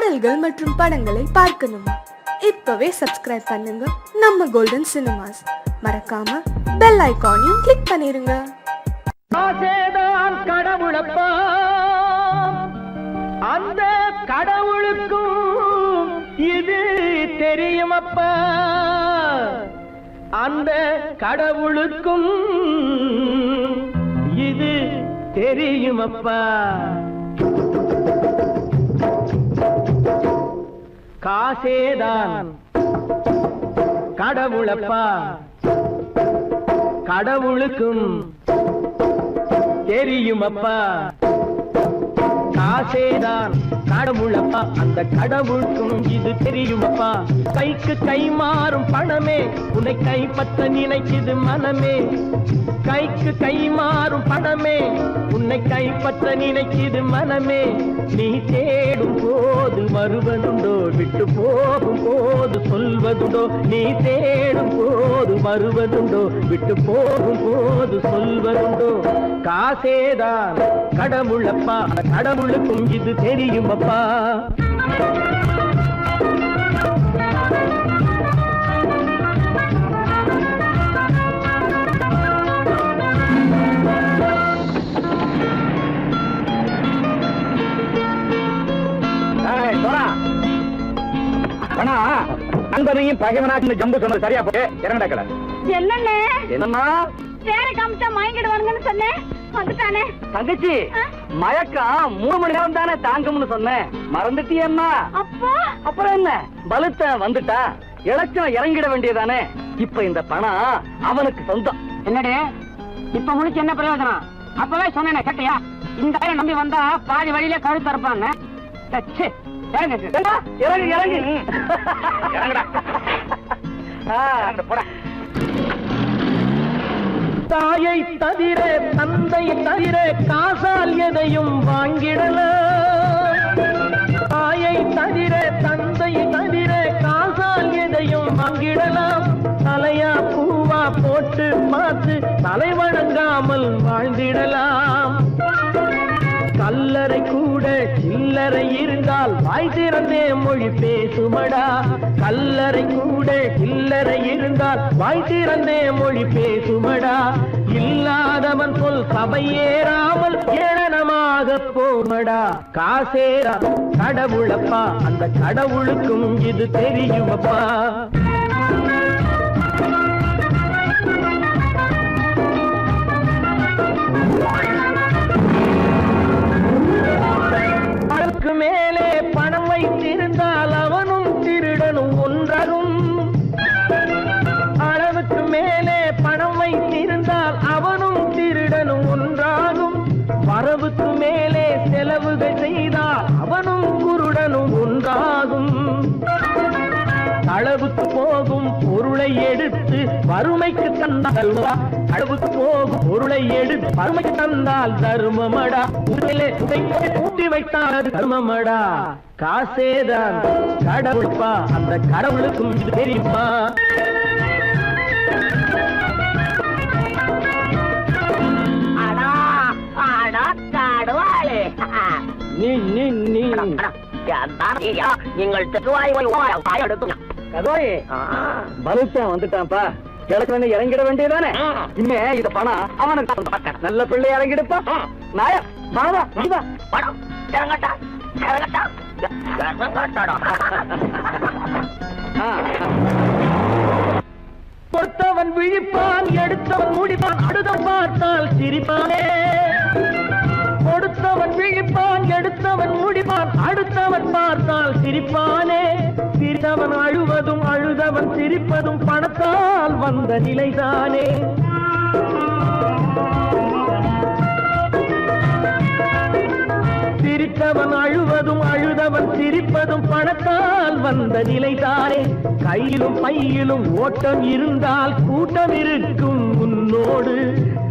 பாடல்கள் மற்றும் படங்களை பார்க்கணுமா? இப்பவே சப்ஸ்கிரைப் பண்ணுங்க நம்ம கோல்டன் சினிமாஸ். மறக்காம பெல் ஐகானையும் கிளிக் பண்ணிருங்க. கடவுளப்பா, அந்த கடவுளுக்கும் இது தெரியுமப்பா, அந்த கடவுளுக்கும் இது தெரியுமப்பா. காசேதான் கடவுளப்பா, கடவுளுக்கும் தெரியுமப்பா. காசேதான் கடவுளப்பா, அந்த கடவுளுக்கும் இது தெரியுமப்பா. கைக்கு கை மாறும் பணமே உன்னை கைப்பற்ற நினைக்குது மனமே. கைக்கு கை மாறும் பணமே உன்னை கைப்பற்ற நினைக்குது மனமே. நீ தேடும் போது வருவதுண்டோ, விட்டு போகும் போது சொல்வதுண்டோ. நீ தேடும் போது வருவதுண்டோ, விட்டு போகும் போது சொல்வதுண்டோ. காசேதான் கடவுளப்பா, கடவுளுக்கும் இது தெரியுமப்பா. நண்பனையும் பகைவனாக்கு ஜம்பு சொன்னது சரியா போட்டு இறங்கடக்கல. என்னண்ணே என்னன்னா வேற காமிச்சா மயங்கிடுவானுங்கன்னு சொன்னேன், வந்துட்டானே. தங்கச்சி மயக்கம் 3 மணி நேரம் தானே தாங்கும்னு சொன்னேன், மறந்துட்டியம்மா? அப்பா அப்புறம் என்ன, பலுத்த வந்துட்டா இலச்சம் இறங்கிட வேண்டியதானே. இப்ப இந்த பணம் அவனுக்கு சொந்தம். என்னடே இப்ப முடிச்சு என்ன பிரயோஜனம்? அப்பவே சொன்னேன் கேட்டியா? இந்த நம்பி வந்தா பாதி வழியில கழுத்து இருப்பாங்க. தாயை தவிர தந்தை தவிர காசால் எதையும் வாங்கிடலாம். தாயை தவிர தந்தை தவிர காசால் எதையும் வாங்கிடலாம். தலையா பூவா போட்டு பார்த்து தலை வணங்காமல் வாழ்ந்திடலாம். கல்லறை கூட சில்லறை இருந்தால் வாய் திறந்தே மொழி பேசுமடா. கல்லறை கூட சில்லறை இருந்தால் வாய் திறந்தே மொழி பேசுமடா. இல்லாதவன் சொல் சபையேறாமல் ஏளனமாக போமடா. காசேரா கடவுளப்பா, அந்த கடவுளுக்கும் இது தெரியுமப்பா. மேலே பணம் வைத்திருந்தால் அவனும் திருடனும் ஒன்றாகும். அளவுக்கு மேலே பணம் வைத்திருந்தால் அவனும் திருடனும் ஒன்றாகும். வரவுக்கு மேலே செலவுகள் செய்தால் அவனும் குருடனும் ஒன்றாகும். அளவுக்கு போகும் பொருளை எடுத்து வறுமைக்கு தந்தால், அளவுக்கு போகும் பொருளை எடுத்து வறுமைக்கு தந்தால் தர்மமடா. ஊட்டி வைத்தால் தர்மமடா. காசேதான் கடவுள்பா, அந்த கடவுளுக்கும் இது தெரியுமா? நீங்கள் வந்துட்டான்ப்பா, கிழக்கு இறங்கிட வேண்டியதானே. இனிமே இத பணம் அவனுக்கு நல்ல பிள்ளை இறங்கிடுப்பா. நாயா பணம் இறங்கட்டா இறங்கட்டா. கொடுத்தவன் விழிப்பான், எடுத்தவன் முடிப்பான், அடுத்த பார்த்தால் சிரிப்பானே. கொடுத்தவன் விழிப்பான், எடுத்தவன் முடிப்பான், அடுத்தவன் பார்த்தால் சிரிப்பானே. சிரித்தவன் அழுவதும் அழுதவன் சிரிப்பதும் பணத்தால் வந்த நிலைதானே. சிரித்தவன் அழுவதும் அழுதவன் சிரிப்பதும் பணத்தால் வந்த நிலைதானே. கையிலும் பையிலும் ஓட்டம் இருந்தால் கூட்டம் இருக்கும் உன்னோடு.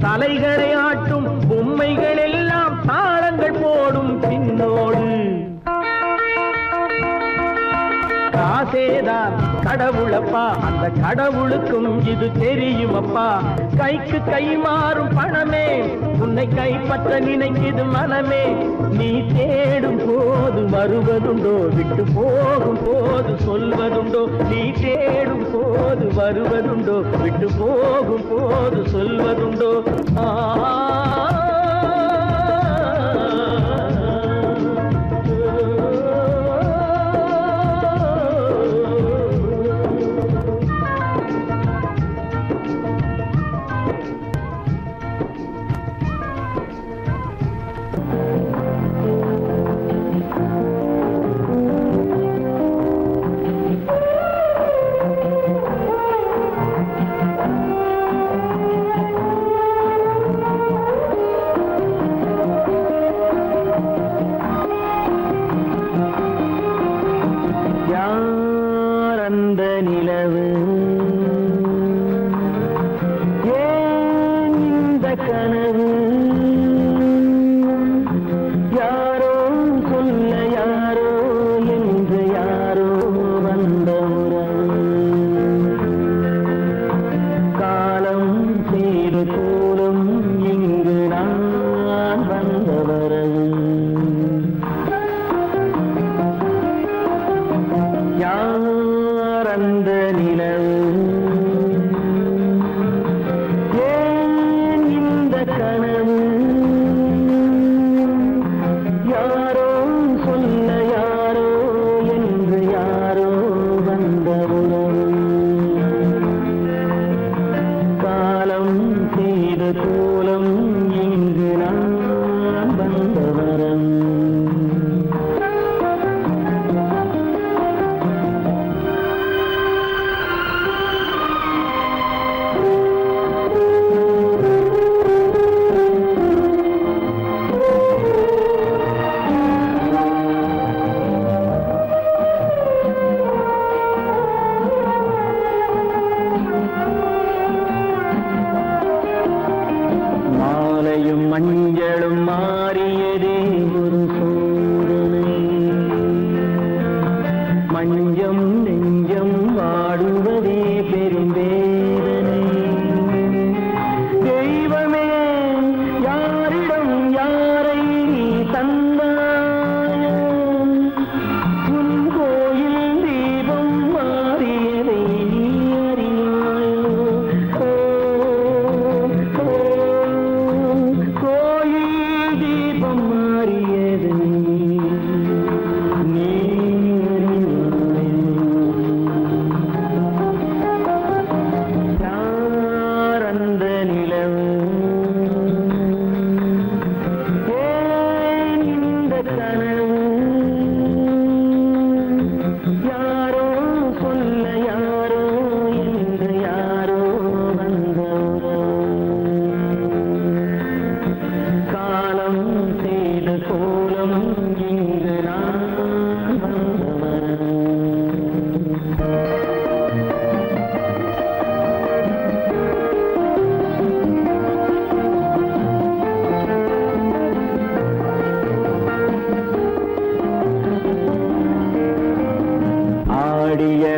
தலைகளை ஆட்டும் பொம்மைகள் எல்லாம் தாளங்கள் போடும் பின்னோடு. காசேதான் கடவுளப்பா, அந்த கடவுளுக்கும் இது தெரியுமப்பா. கைக்கு கை மாறும் பணமே உன்னை கைப்பற்ற நினைக்குது மனமே. நீ தேடும் போது வருவதுண்டோ, விட்டு போகும் போது சொல்வதுண்டோ. நீ தேடும் போது வருவதுண்டோ, விட்டு போகும் போது சொல்வதுண்டோ.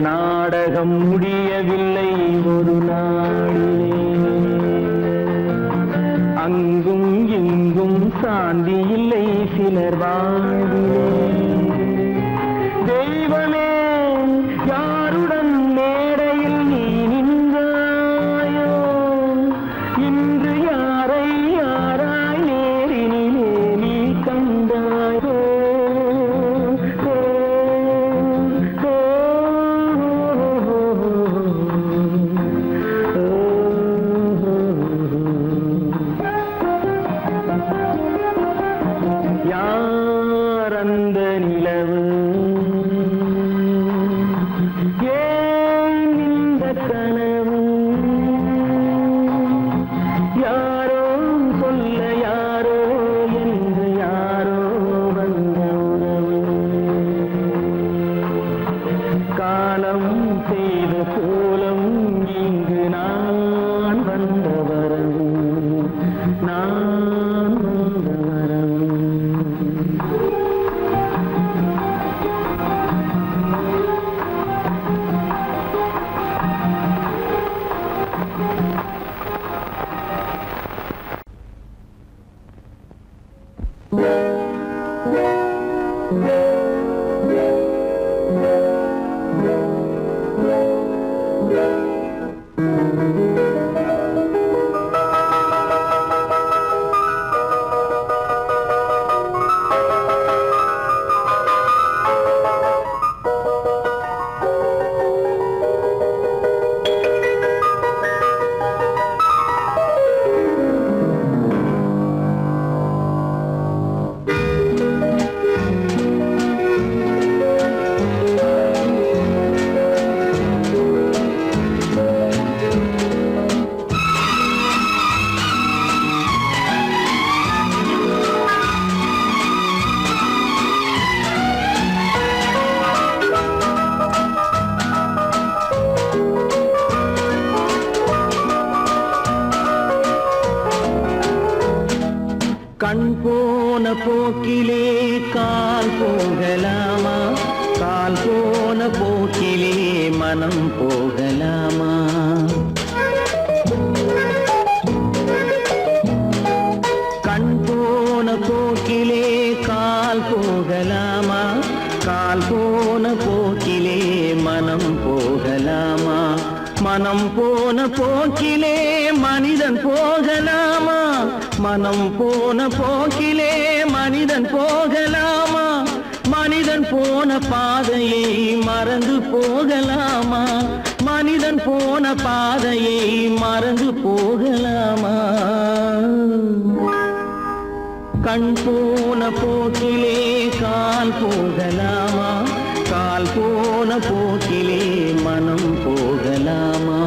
நாடகம் முடியவில்லை ஒரு நாளிலே, அங்கும் இங்கும் சாந்தி இல்லை சிலர் வாழ்விலே. தெய்வமே யாருடன் மேடையில் நீ நின்றாயோ, இன்று யாரை யாராய் நேரினிலே நீ கண்டாயோ. கண் போன போக்கிலே கால் போகலாமா, கால் போன போக்கிலே மனம் போகலாமா? கண் போன போக்கிலே கால் போகலாமா, கால் போன போக்கிலே மனம் போகலாமா? மனம் போன போக்கிலே மனிதன் போகலாமா, மனம் போன போக்கிலே மனிதன் போகலாமா? மனிதன் போன பாதையை மறந்து போகலாமா, மனிதன் போன பாதையை மறந்து போகலாமா? கண் போன போக்கிலே கால் போகலாமா, கால் போன போக்கிலே மனம் போகலாமா?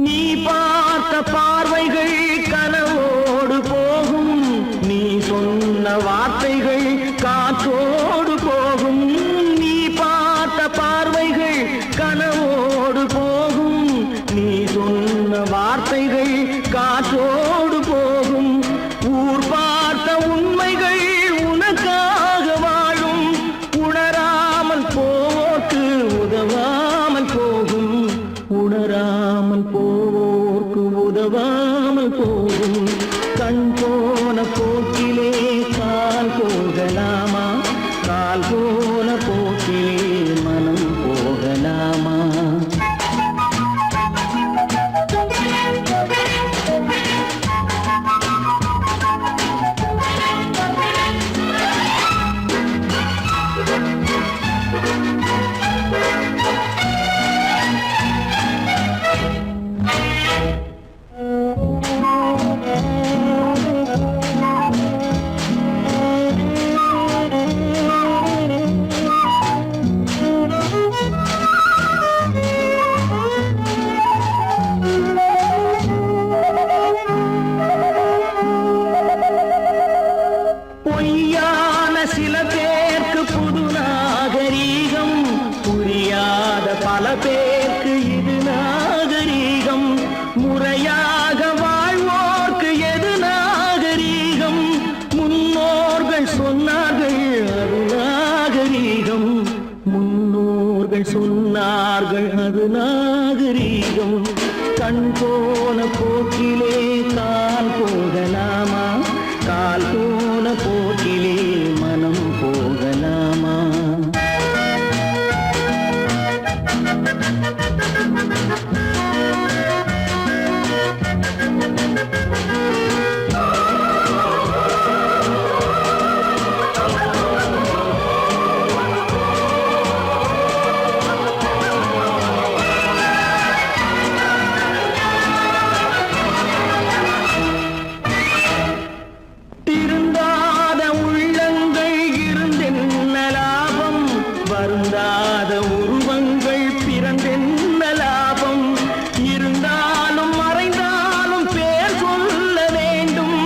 நீ பார்த்த பார்வைகள் கனவோடு போகும், நீ சொன்ன வார்த்தைகள் காற்றோடு போகும். நீ பார்த்த பார்வைகள் கனவோடு போகும், நீ சொன்ன வார்த்தைகள் காற்றோடு போகும். ஊர் பார்த்த உண்மைகள் உனக்காக வாழும், உணராமல் போக்கு உதவாமல் போகும், உணராமல் போவோர்க்கு உதவாமல் போகும். கண் போன போக்கிலே கால் போகலாமா, கால் போன போக்கிலே மனம் போகலாமா? பொய்யான சில பேருக்கு புது நாகரீகம், புரியாத பல பேருக்கு இது நாகரீகம். முறையாக வாழ்வோர்க்கு எது நாகரீகம்? முன்னோர்கள் சொன்னார்கள் அது நாகரீகம், முன்னோர்கள் சொன்னார்கள் அது நாகரீகம். கண் போன போக்கிலே கால் போகலாமா, கால் போன போக்கிலே மனம் போகலாமா? திருந்தாத உள்ளங்கள் இருந்தென்ன லாபம், வருந்தாத உருவங்கள் பிறந்தென்ன லாபம்? இருந்தாலும் மறைந்தாலும் பேர் சொல்ல வேண்டும்,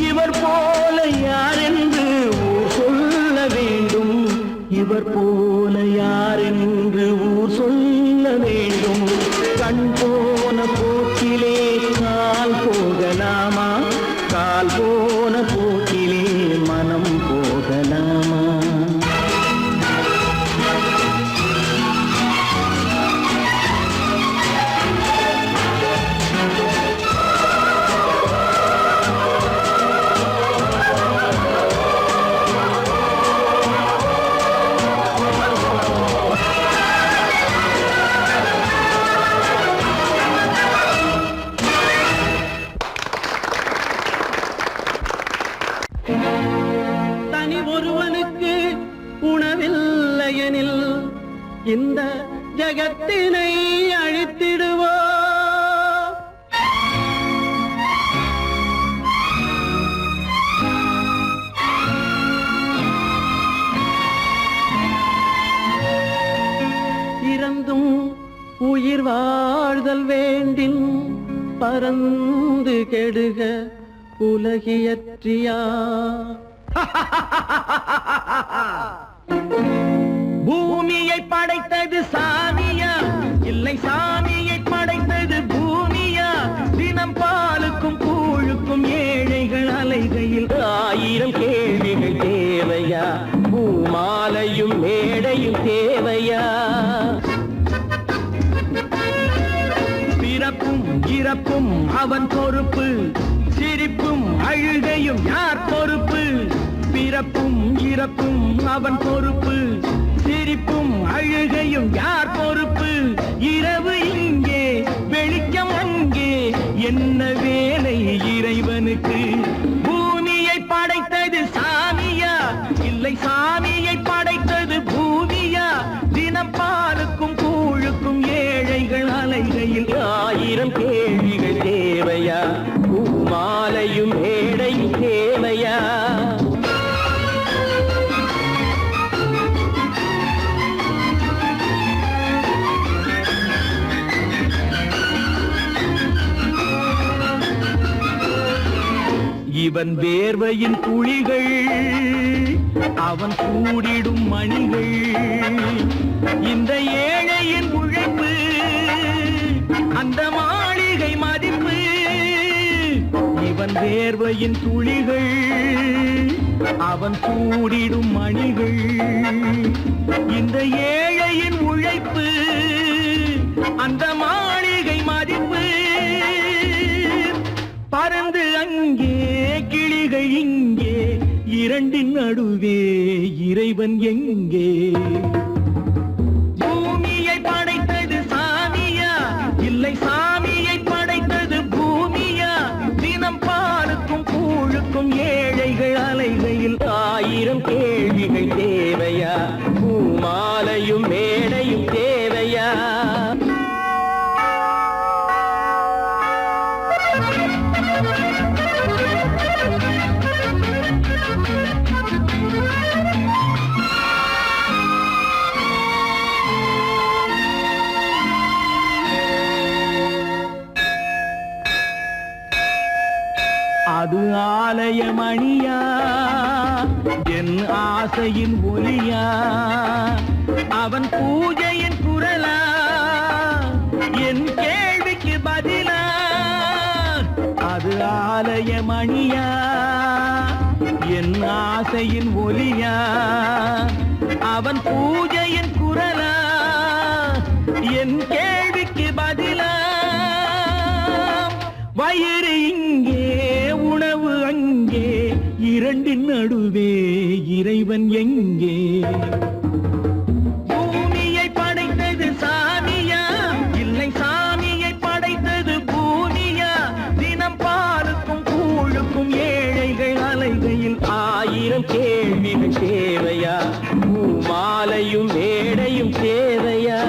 இவர் போல யார் என்று ஊர் சொல்ல வேண்டும், இவர் போல யார் என்று ஊர் சொல்ல வேண்டும். கண் போன போக்கிலே கால் போகலாமா, கால் போன போக்கிலே மனம் போகலாமா? தனி ஒருவனுக்கு உணவில்லையெனில் இந்த ஜகத்தினை அழித்திடுவோ. பறந்து கெடுக உலகியற்றியா பூமியை படைத்தது சாமியா இல்லை சாமியை படைத்தது பூமியா தினம் பாலுக்கும் கூழுக்கும் ஏழைகள் அலைகையில் 1000 கேள்விகள் தேவையா பூமாலையும் மேடையும் தேவையா பிறப்பும் இறப்பும் அவன் பொறுப்பு சிரிப்பும் அழுகையும் யார் பொறுப்பு பிறப்பும் இறப்பும் அவன் பொறுப்பு சிரிப்பும் அழுகையும் யார் பொறுப்பு இரவு இங்கே வெளிச்சம் அங்கே என்ன வேலை இறைவனுக்கு பூமியை படைத்தது சாமியா இல்லை சாமியை படைத்தது பூமியா தினம் பாலுக்கும் கூழுக்கும் ஏழைகள் அலைகையில் 1000 கேள்விகள் தேவையா பூமாலையும் மேடையும் தேவையா இவன் வேர்வையின் துளிகள் அவன் கூடிடும் மணிகள் இந்த ஏழையின் உழைப்பு அந்த மாளிகை மதிப்பு இவன் வேர்வையின் துளிகள் அவன் கூடிடும் மணிகள் இந்த ஏழையின் உழைப்பு அந்த மாளிகை மதிப்பு பறந்து அங்கே கிளிகள் இங்கே இரண்டின் நடுவே இறைவன் எங்கே பூமியை படைத்தது சாமியா இல்லை சாமியை படைத்தது பூமியா தினம் பாலுக்கும் கூழுக்கும் ஏழைகள் அலைகையில் 1000 கேள்விகள் தேவையா பூமாலையும் மேடையும் தேவையா அது ஆலயமணியா என் ஆசையின் ஒலியா அவன் பூஜையின் குரலா என் கேள்விக்கு பதிலா அது ஆலயமணியா என் ஆசையின் ஒலியா அவன் பூஜையின் குரலா என் கேள்விக்கு பதிலா வயிறு இங்கே உணவு அங்கே இரண்டின் நடுவே இறைவன் எங்கே பூமியை படைத்தது சாமியா இல்லை சாமியை படைத்தது பூமியா தினம் பாலுக்கும் கூழுக்கும் ஏழைகள் அலைகையில் 1000 கேள்விகள் தேவையா பூமாலையும் மேடையும் தேவையா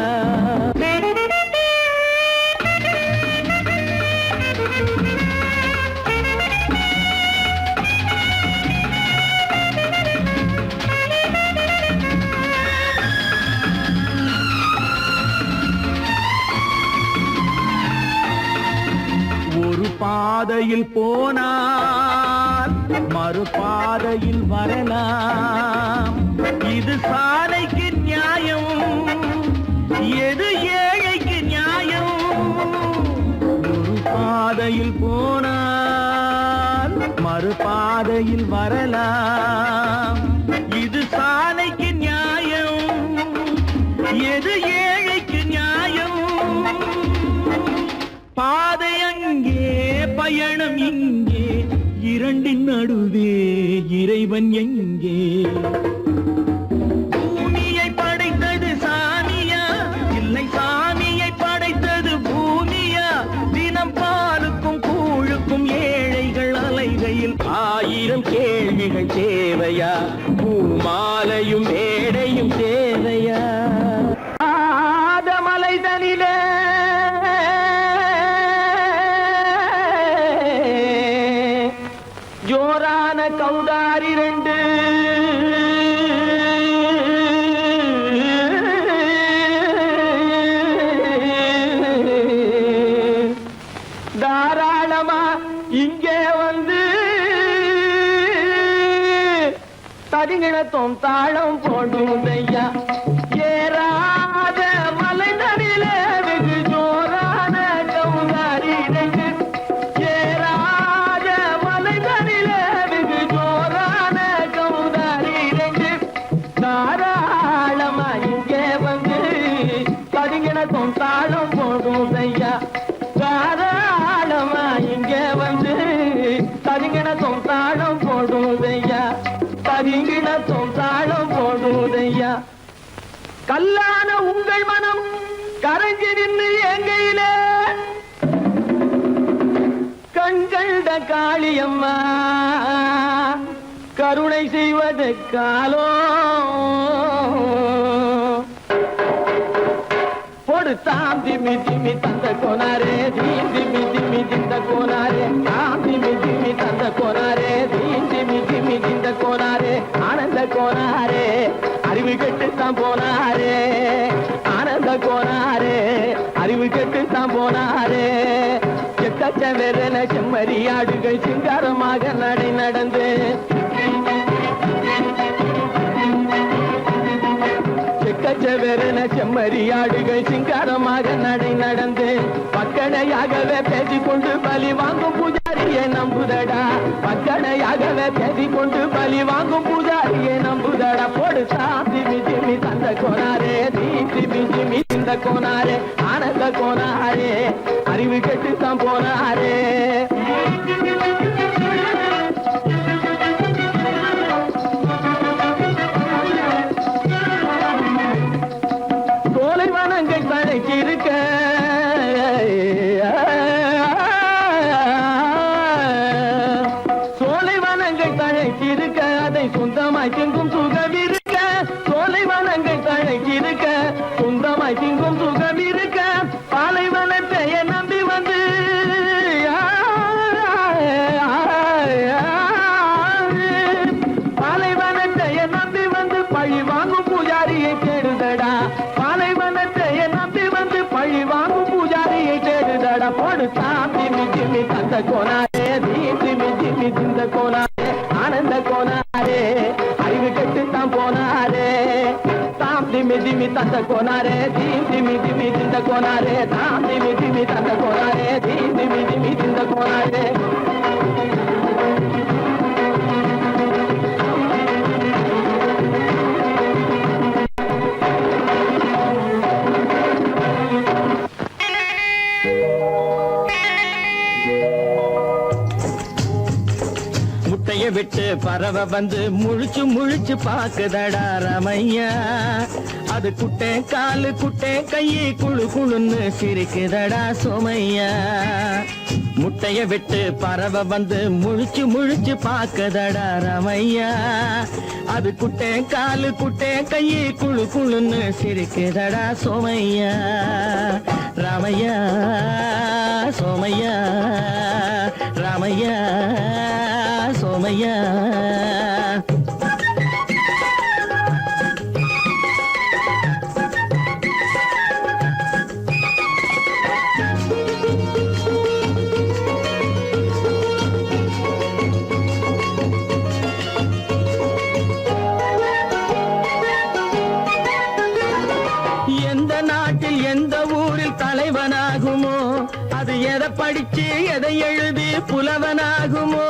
பாதையில் போனால் மறுபாதையில் வரலாம் இது சாலைக்கு நியாயம் எது ஏழைக்கு நியாயம் ஒரு பாதையில் போனால் மறுபாதையில் வரலாம் இது சாலைக்கு நியாயம் எது ஏழைக்கு நியாயம் பாதை அங்கே பயணம் இங்கே இரண்டின் நடுவே இறைவன் எங்கே பூமியை படைத்தது சாமியா இல்லை சாமியை படைத்தது பூமியா தினம் பாலுக்கும் கூழுக்கும் ஏழைகள் அலைகையில் 1000 கேள்விகள் தேவையா பூமாலையும் மேடையும் தேவையா ஆதமலைதனிலே ஜோரான கௌதாரி 2 தார காலமா இங்கே வந்து தரிங்கிணத்தும் தாளம் போடும் ஐயா ஏறாத மலை நடிலே வெகு ஜோரான கவுதாரி ரெண்டு ஏறாத மலை நடிலே வெகு ஜோரான கவுதாரி ரெண்டு தாராளமா இங்கே வந்து தரிங்கிணத்தும் தாளம் போடும் ஐயா தாராளமா இங்கே வந்து தரிங்கிணத்தும் தாளம் போடும் ஐயா தரிங்கிணத்தும் தாளம் போடுதையா கல்லான உங்கள் மனம் கரைஞ்சி நின்று எங்கையிலே கண்கண்ட காளியம்மா கருணை செய்வது காலோ தாம் திமி திமி தந்த கோனாரே தீம் திமி திமி திந்த கோனாரே தாம் திமி திமி தந்த கோனாரே தீம் திமி திமி திந்த கோனாரே ஆனந்த கோனாரே அறிவு கெட்டுத்தான் போனாரே ஆனந்த கோனாரே அறிவு கெட்டுத்தான் போனாரே செக்கச்சவென செம்மறியாடுகள் சிங்காரமாக நடை நடந்து செக்கச்சவென செம்மறியாடுகள் சிங்காரமாக நடை நடந்து பக்கடையாகவே பேசிக்கொண்டு பலி வாங்கும் பூஜாரியை நம்புதடா பக்கடையாகவே பேசிக்கொண்டு பலி வாங்கும் பூஜாரியை நம்புதடா போடு திமி திமி தந்த கோனாரே திமி திமி இந்த கோனாரே ஆனந்த கோனாரே அறிவு கெட்டுத்தான் போனாரே இருக்க சோலைவனங்கள் தழைச்சிருக்க அதை சொந்தமாய் திங்கும் சுகம் இருக்க சோலைவனங்கள் தழைச்சிருக்க சொந்தமாய் திங்கும் சுகம் இருக்க பாலைவனத்தை நம்பி வந்து பாலைவனத்தை நம்பி வந்து பழி வாங்கும் பூஜாரியை தேடுதடா பழி வாங்கும் பூஜாரியை தேடுதடா போடு திமி திமி தந்த கோனாரே திமி திமி திந்த கோனாரே ஆனந்த கோனாரே அறிவு கெட்டுத்தான் போனாரே தாம் திமி திமி தந்த கோனாரே திமி திமி திந்த கோனாரே தாம் திமி திமி தந்த கோனாரே திமி திமி திந்த கோனாரே விட்டு பறவை வந்து முழிச்சு முழிச்சு பாக்குதடா ரமையா அது குட்டே காலு குட்டே கையை குழு குழுன்னு சிரிக்குதடா சோமையா முட்டைய விட்டு பறவை வந்து முழிச்சு முழிச்சு பாக்குதடா ரமையா அது குட்டே காலு குட்டே கையை குழு குழுன்னு சிரிக்குதடா சோமையா ராமையா சோமையா ராமையா சோமையா எந்த நாட்டில் எந்த ஊரில் தலைவனாகுமோ அது எதை படிச்சு எதை எழுதி புலவனாகுமோ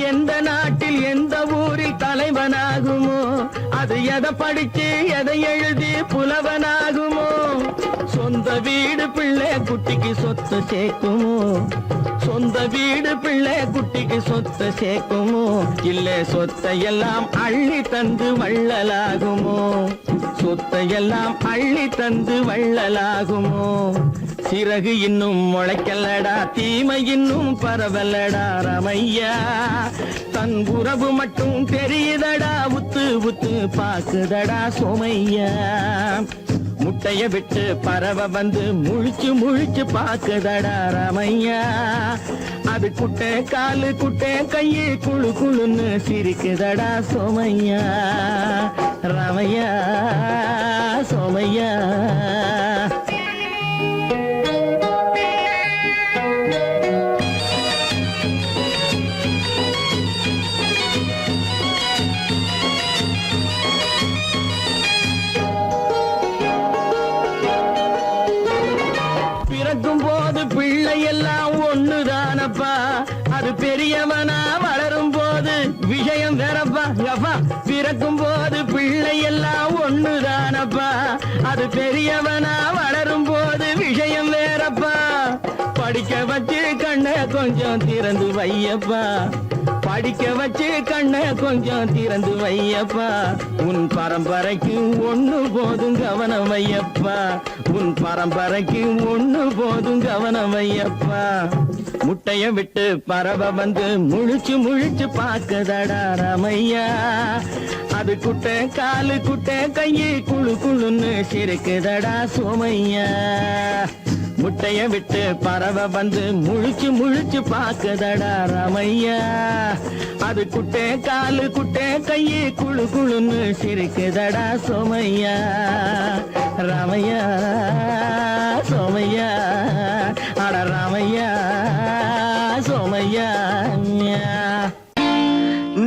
எந்த நாட்டில் எந்த ஊரில் தலைவனாகுமோ அது எதை படிச்சு எதை எழுதி புலவனாகுமோ சொந்த வீடு பிள்ளை குட்டிக்கு சொத்து சேர்க்குமோ சொந்த வீடு பிள்ளை குட்டிக்கு சொத்து சேர்க்குமோ இல்ல சொத்தையெல்லாம் அள்ளி தந்து வள்ளலாகுமோ சொத்தையெல்லாம் அள்ளி தந்து வள்ளலாகுமோ சிறகு இன்னும் முளைக்கல்லடா தீமை இன்னும் பரவலடா ரமையா தன் உறவு மட்டும் தெரியுதடா உத்து உத்து பாக்குதடா சோமையா முட்டைய விட்டு பறவை வந்து முழிச்சு முழிச்சு பாக்குதடா ரமையா அது குட்டை காலு குட்டை கையை குழு குழுன்னு சிரிக்குதடா சோமையா ரமையா சோமையா வேறப்பா அது பெரியவனா வளரும் போது விஷயம் வேறப்பா அப்பா பிறக்கும் போது பிள்ளை எல்லாம் ஒண்ணுதானப்பா அது பெரியவனா வளரும் போது விஷயம் வேறப்பா படிக்க வச்சு கண்ண கொஞ்சம் திறந்து வையப்பா படிக்க வச்சு கண்ண கொஞ்சம் திறந்து வையப்பா உன் பரம்பரைக்கு ஒண்ணு போதும் கவனம் வையப்பா உன் பரம்பரைக்கு ஒண்ணு போதும் கவனம் வையப்பா முட்டைய விட்டு பறவை வந்து முழிச்சு முழிச்சு பாக்குதடா ரமையா அது குட்டை காலு குட்டை கையு குழு குழுன்னு சிரிக்குதடா சோமையா முட்டைய விட்டு பறவை வந்து முழிச்சு முழிச்சு பாக்குதடா ரமையா அது குட்டை காலு குட்டை கையு குழு குழுன்னு சிரிக்குதடா சோமையா ராமையா சோமையா அட ராமையா சோமையா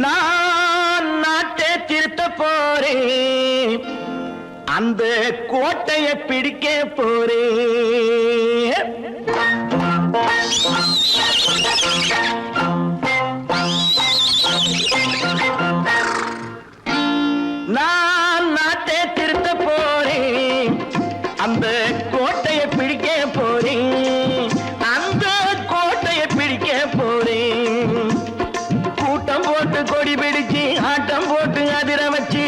நான் நாட்டை திருத்த போறேன் அந்த கோட்டையை பிடிக்க போறேன் நான் நாட்டை திருத்த போறேன் அந்த கோட்டையை பிடிக்க போறேன் அந்த கோட்டையை பிடிக்க போறேன் கூட்டம் போட்டு கொடி பிடிச்சு ஆட்டம் போட்டு அதிர வச்சு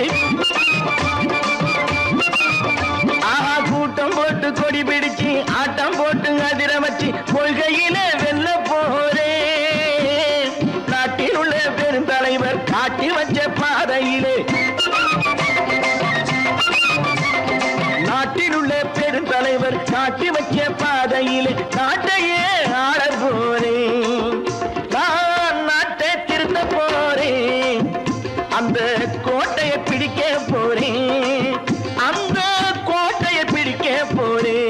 கூட்டம் போட்டு கொடி பிடிச்சு ஆட்டம் போட்டு அதிர வச்சு கொள்கையில வெல்ல போறே நாட்டில் உள்ள பெருந்தலைவர் காட்டி வச்ச பாதையிலே நாட்டில் உள்ள பெருந்தலைவர் காட்டி வச்ச பாதையிலே நாட்டையே ஆள போறேன் நான் நாட்டை திருத்த போறேன் அந்த கோட்டையை பிடிக்க போறேன் அந்த கோட்டையை பிடிக்க போறேன்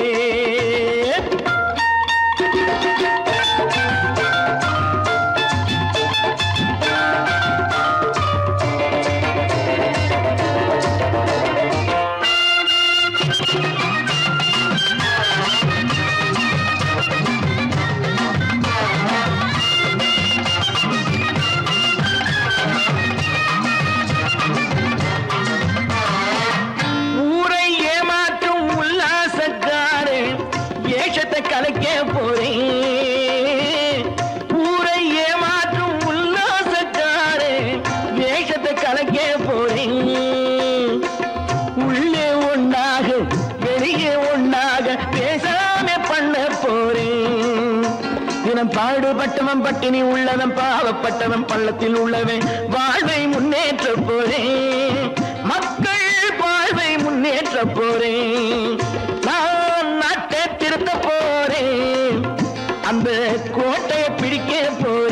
கலைக்க போறேன் ஊரை ஏமாற்றும் உல்லாசக்காரே வேஷத்தை கலைக்க போறேன் உள்ளே ஒண்ணாக வெளியே ஒண்ணாக பேசாம பண்ண போறேன் தினம் பாடுபட்டவன் பட்டினி உள்ளவன் பாவப்பட்டவன் பள்ளத்தில் உள்ளவன் வாழ்வை முன்னேற்ற போறேன் மக்கள் வாழ்வை முன்னேற்ற போறேன் நான் நாட்டை திருத்த போறேன் அந்த கோட்டையை பிடிக்க போறேன்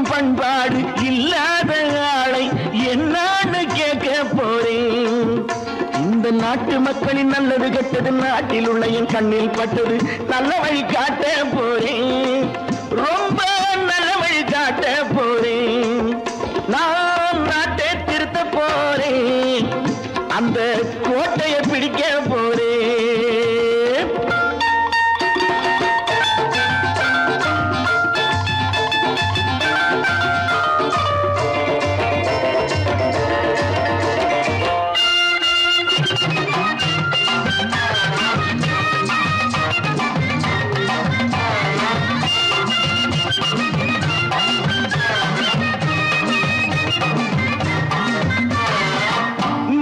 பண்பாடு இல்லாத ஆளை என்னான்னு கேட்க போறேன் இந்த நாட்டு மக்களின் நல்லது கெட்டது நாட்டில் உள்ள என் கண்ணில் பட்டது நல்ல வழி காட்ட போறேன் ரொம்ப நல்ல வழி காட்ட போறேன் நான் நாட்டை திருத்த போறேன் அந்த கோட்டையை பிடிக்க போறேன்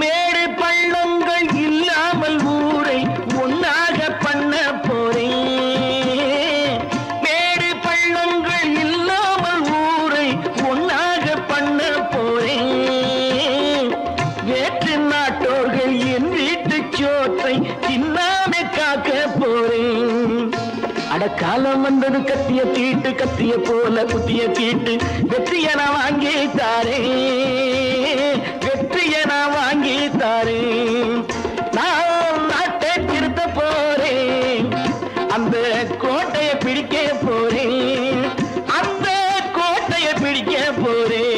மேடு பள்ளங்கள் இல்லாமல் நாட்டோர்கள் என் வீட்டு சோற்றை தின்னாமே காக்க போறேன். அடக்காலம் வந்தது கத்திய தீட்டு, கத்திய போல குத்திய தீட்டு, வெற்றிய நான் வாங்கி தாரேன், வெற்றிய நான் வாங்கி தாரேன். நான் நாட்டை திருத்த போறேன், அந்த கோட்டையை பிடிக்க போறேன், அந்த கோட்டையை பிடிக்க போறேன்.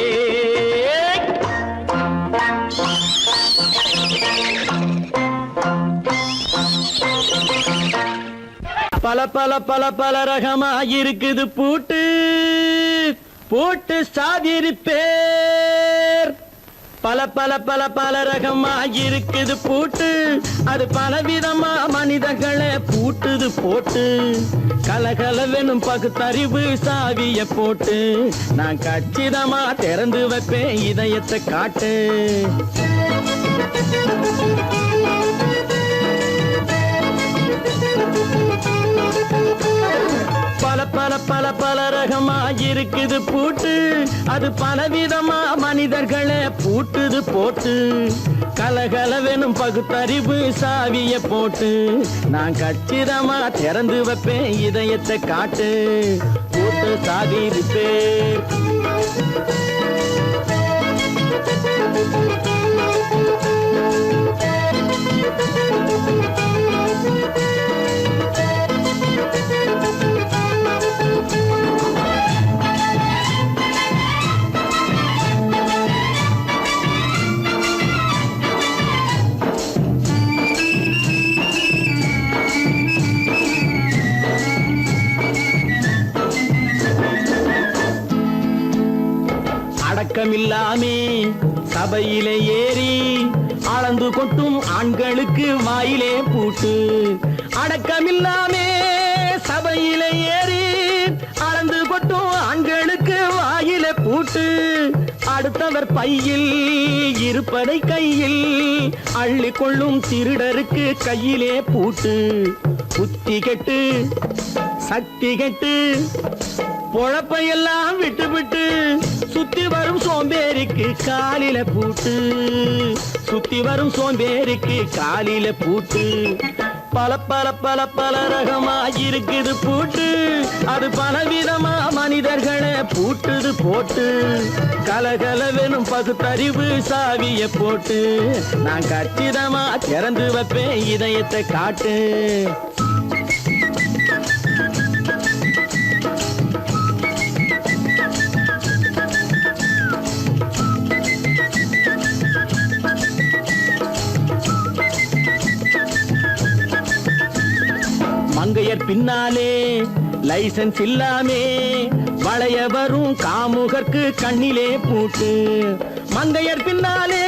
பல பல பல பல ரகமா இருக்குது பூட்டு, பூட்டு சாதிருப்பேர். பல பல பல பல ரகமா இருக்குது பூட்டு, அது பலவிதமா மனிதர்களை பூட்டுது போட்டு. கலகலவெனும் பகுத்தறிவு சாவிய போட்டு, நான் கச்சிதமா திறந்து வைப்பேன் இதயத்தை காட்டு. பல பல பல பல ரகமா இருக்குது பூட்டு, அது பலவிதமா மனிதர்களை பூட்டுது போட்டு. கலகலவெனும் பகுத்தறிவு சாவிய போட்டு, நான் கச்சிதமா திறந்து வைப்பேன் இதயத்தை காட்டு. பூட்டு சாதிருப்பேர். அடக்கமில்லாமே சபையிலே ஏறி அளந்து கொட்டும் ஆண்களுக்கு வாயிலே பூட்டு. அடக்கமில்லாமே சபையிலே ஏறி அளந்து கொட்டும் ஆண்களுக்கு வாயிலே பூட்டு. அடுத்தவர் பையில் இருப்பதை கையில் அள்ளி கொள்ளும் திருடருக்கு கையிலே பூட்டு. புத்தி கெட்டு சக்தி கெட்டு பொழப்பையெல்லாம் விட்டு விட்டு சுத்தி வரும் சோம்பேறிக்கு காலில பூட்டு, சுத்தி வரும் சோம்பேறிக்கு காலில பூட்டு. பல பல பல பல ரகமா இருக்குது பூட்டு, அது பலவிதமா மனிதர்களை பூட்டுது போட்டு. கலகலவெனும் பகுத்தறிவு சாவிய போட்டு, நான் கச்சிதமா திறந்து வைப்பேன் இதயத்தை காட்டு. மங்கையர் பின்னாலே லைசன்ஸ் இல்லாமே வளைய வரும் காமுகர்க்கு கண்ணிலே பூட்டு. மங்கையர் பின்னாலே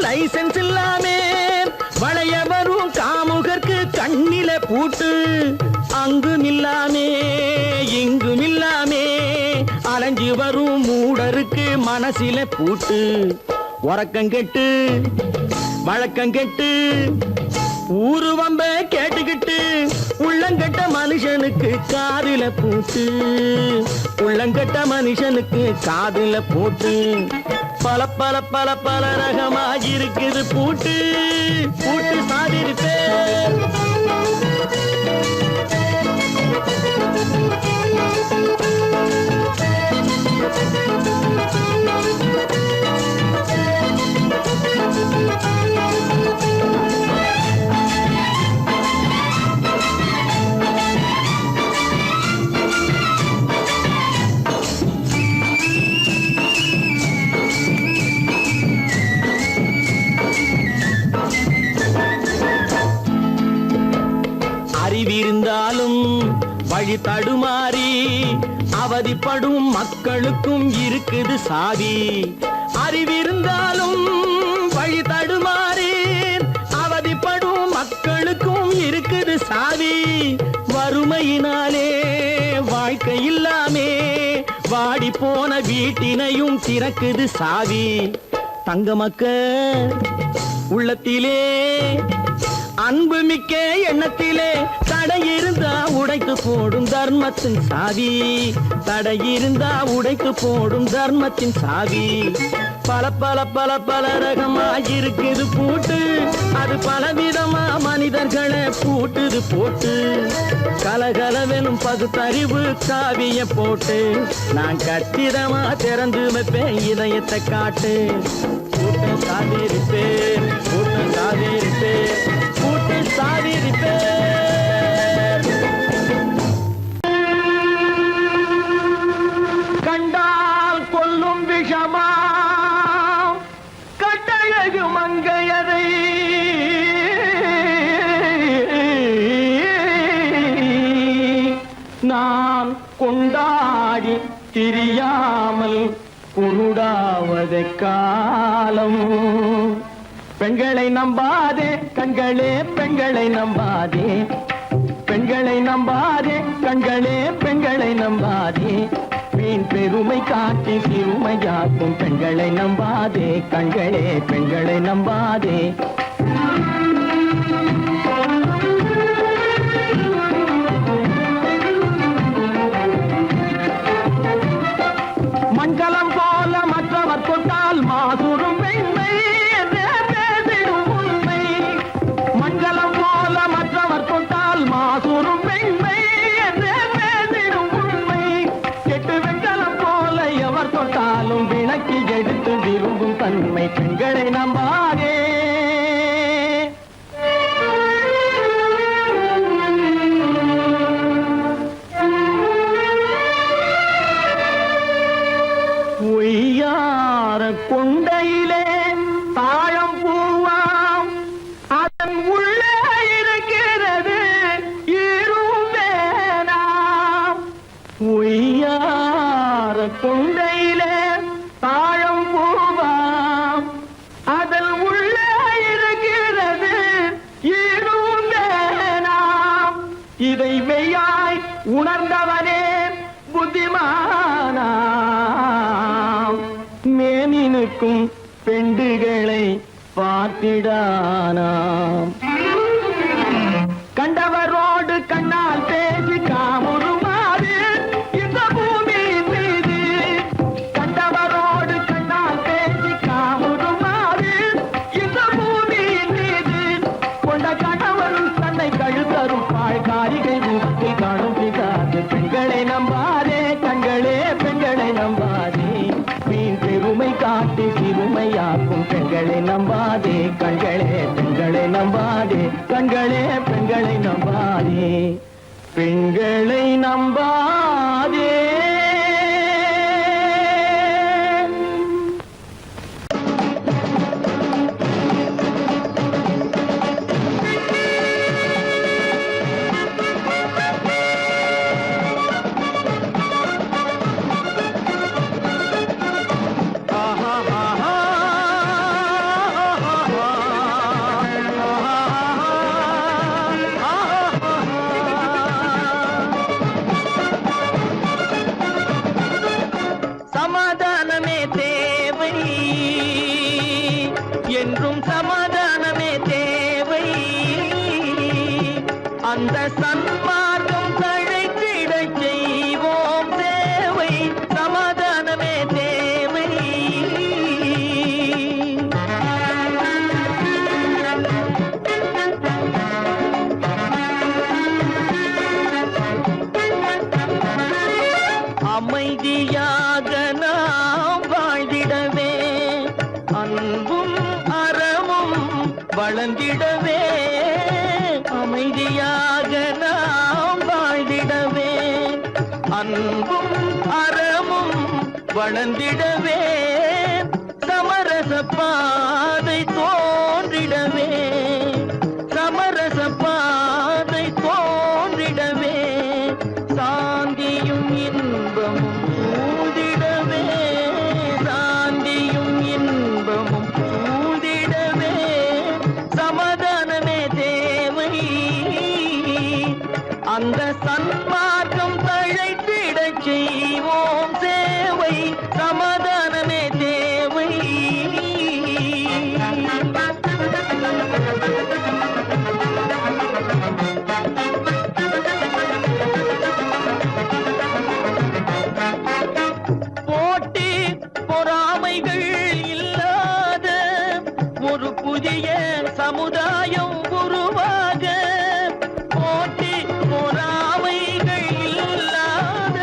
லைசன்ஸ் இல்லாமே வளைய வரும் காமுகர்க்கு கண்ணிலே பூட்டு. அங்கும் இல்லாமே இங்கும் இல்லாமே அலைஞ்சு வரும் மூடருக்கு மனசில பூட்டு. உறக்கங்கெட்டு வழக்கங்கெட்டு ஊருவம்ப கேட்டுக்கிட்டு உள்ளங்கட்ட மனுஷனுக்கு காதில பூட்டு, உள்ளங்கட்ட மனுஷனுக்கு காதில பூட்டு. பல பல பல பல ரகமா இருக்குது பூட்டு, பூட்டு சாதிருப்பேர். அறிவிருந்தாலும் வழி தடுமாறி அவதிப்படும் மக்களுக்கும் இருக்குது சாவி. அறிவிருந்தாலும் வழி தடுமாறி அவதிப்படும் மக்களுக்கும் இருக்குது சாவி. வறுமையினாலே வாழ்க்கை இல்லாமே வாடி போன வீட்டினையும் திறக்குது சாவி. தங்க மக்க உள்ளத்திலே அன்பு மிக்க எண்ணத்திலே தடை இருந்தா உடைத்து போடும் தர்மத்தின் சாவி, தடை இருந்தா உடைத்து போடும் தர்மத்தின் சாவி. பல பல பல பல ரகமா இருக்குது பூட்டு, அது பலவிதமா மனிதர்களை பூட்டுது போட்டு. கலகலவெனும் பகுத்தறிவு காவிய போட்டு, நான் கச்சிதமா திறந்து வைப்பேன் இதயத்தை காட்டு. கூட்டம் சாதிருப்பேன், கூட்டம் சாதிருப்பேன், கூட்டம் சாதிருப்பேன். கண்டால் கொல்லும் விஷமா கட்டழகு மங்கையரை நான் கொண்டாடி திரியாமல் குருடாவதை காலம். பெண்களை நம்பாதே கண்களே, பெண்களை நம்பாதே, பெண்களை நம்பாதே கண்களே, பெண்களை நம்பாதே. வீண் பெருமை காட்டி சிறுமையாக்கும் பெண்களை நம்பாதே கண்களே, பெண்களை நம்பாதே. மண்கலம் போல மற்றவர் கொண்டால் மாசுரும் பெண்மை என்றே பேசிடும் உண்மை. மண்கலம் போல மற்றவர் கொண்டால் மாசுரும் பெண்மை என்றே பேசிடும் உண்மை. கெட்டு வெண்கலம் போல எவர் தொட்டாலும் விளக்கி எடுத்து விரும்பும் தன்மை பெண்களை நம்பாதே. பொய்யார கொண்டையிலே தாழம் பூவாம், அதன் உள்ளே இருக்கிறது ஈரும் வேணாம். பொய்யார கொண்டையிலே தாழம் பூவாம், அதன் உள்ளே இருக்கிறது ஈரும் வேணாம். இதை மெய்யாய் உணர்ந்தவனே புத்திமானாம். மேனினுக்கும் பெண்டுகளை பார்த்திடானாம். கண்டவரோடு கண்ணால் பேசி காமுறுமாறு இந்த பூமியின் மீது. கண்டவரோடு கண்ணால் பேசி காமுறுமாறு இந்த பூமியின் மீது. கொண்ட கணவன் தன்னை கழுத்தரும் பாழ்காரிகை ரூபத்தில் காணும் பிதாது. பெண்களை நம்பாதே கண்களே, பெண்களை நம்பாதே. வீண் பெருமை காட்டி சிறுமையாக்கும் பெண்களை நம்பாதே கண்களே, பெண்களை நம்பாதே கண்களே, பெண்களை நம்பாதே, பெண்களை நம்பாதே. சமாதானமே தேவை என்றும் சமாதானமே தேவை. அந்த சன்மார்க்கம் தழைத்திடச் செய்வோம் சேவை. சமாதானமே தேவை. அமைதியாக நாம் வாழ்ந்திடவே, அன்பும் அறமும் வளர்ந்திடவே. அமைதியாக நாம் வாழ்ந்திடவே, அன்பும் அறமும் வளர்ந்திடவே. சமரச பாதை தோன்றிடவே, சமரச பாதை தோன்றிடவே. சாந்தியும் இன்பமும் சூழ்ந்திடவே, சாந்தியும் இன்பமும் சூழ்ந்திடவே. சமாதானமே தேவை. அந்த சன்மார்க்கம் தழைத்திடச் செய்வோம் சேவை. சமாதானமே தேவை. சமுதாயம் உருவாக போட்டி பொறாமைகள் இல்லாத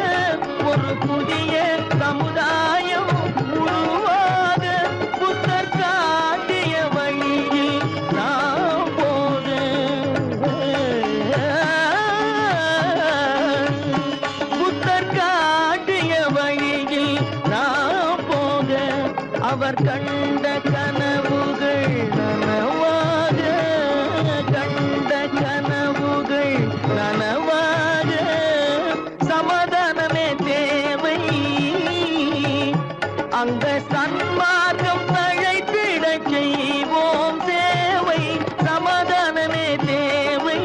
ஒரு புதிய சமுதாயம் உருவாக புத்தர் காட்டிய வழியில் நாம் போக புத்தர் காட்டிய வழியில் நாம் போக அவர் கண்ட கனவுகள் நனவாக கண்ட கனவுகள் நனவாக சமாதானமே தேவை அங்க சன்மார்க்கம் தழைத்திடச் செய்வோம் சேவை சமாதானமே தேவை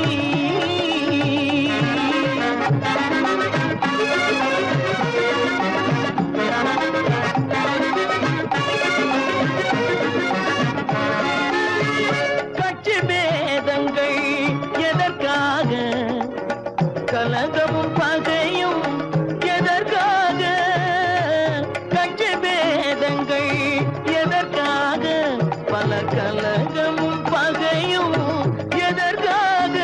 கட்சி பேதங்கள் எதற்காக கலகமும் பகையும் எதற்காக கட்சி பேதங்கள் எதற்காக பல கலகமும் பகையும் எதற்காக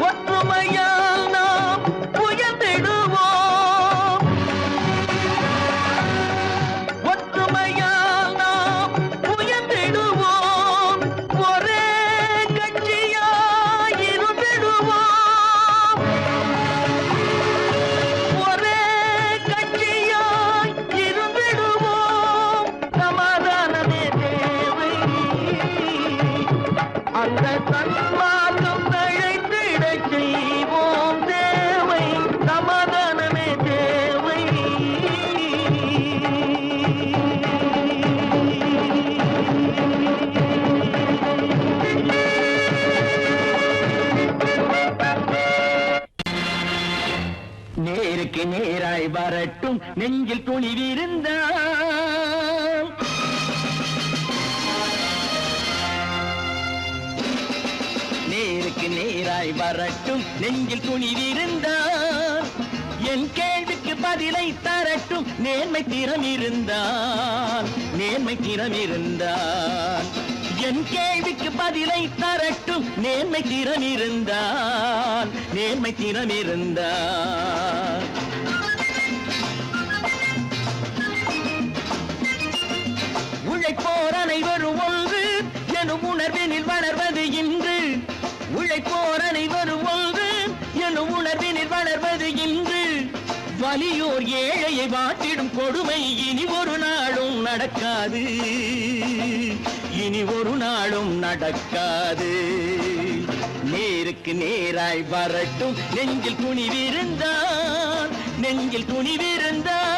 ஒற்றுமையால் நாம் உயர்ந்திடுவோம் ஒற்றுமையால் நாம் உயர்ந்திடுவோம் ஒரே கட்சியாய் இருந்திடுவோம் ஒரே கட்சியாய் இருந்திடுவோம் சமாதானமே தேவை அந்த சன்மார்க்கம் தழைத்திடச் செய்வோம் தேவை சமாதானமே தேவை நேருக்கு நேராய் வரட்டும் நெஞ்சில் துணிவிருந்தால் நேருக்கு நேராய் வரட்டும் நெஞ்சில் துணிவிருந்தால் என் கேள்விக்கு பதிலை தரட்டும் நேர்மை திறம் இருந்தால் நேர்மை திறம் இருந்தால் என் கேள்விக்கு பதிலை தரட்டும் நேர்மை திறம் இருந்தால் நேர்மை திறம் இருந்தால் உழைப்போர் அனைவரும் ஒன்று எனும் உணர்வினில் வளர்வது இன்று உழைப்போர் அனைவரும் ஒன்று எனும் உணர்வினில் வளர்வது இன்று வலியோர் ஏழையை வாட்டிடும் கொடுமை இனி ஒரு நாளும் நடக்காது இனி ஒரு நாளும் நடக்காது நேருக்கு நேராய் வரட்டும் நெஞ்சில் துணிவிருந்தால் நெஞ்சில் துணிவிருந்தால்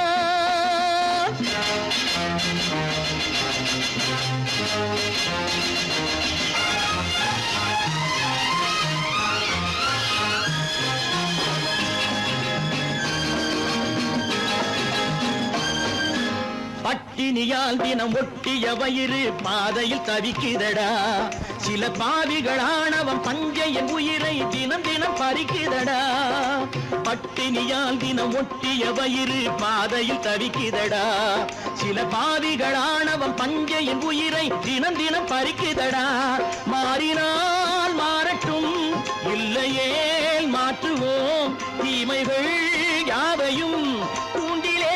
பட்டினியால் தினம் ஒட்டிய வயிறு பாதையில் தவிக்குதடா சில பாவிகளானவன் பஞ்சையின் உயிரை தினம் தினம் பறிக்குதடா பட்டினியால் தினம் ஒட்டிய வயிறு பாதையில் தவிக்குதடா சில பாவிகளானவன் பஞ்சையின் உயிரை தினம் தினம் பறிக்குதடா மாறினால் மாறட்டும் இல்லையே மாற்றுவோம் தீமைகள் யாவையும் கூண்டிலே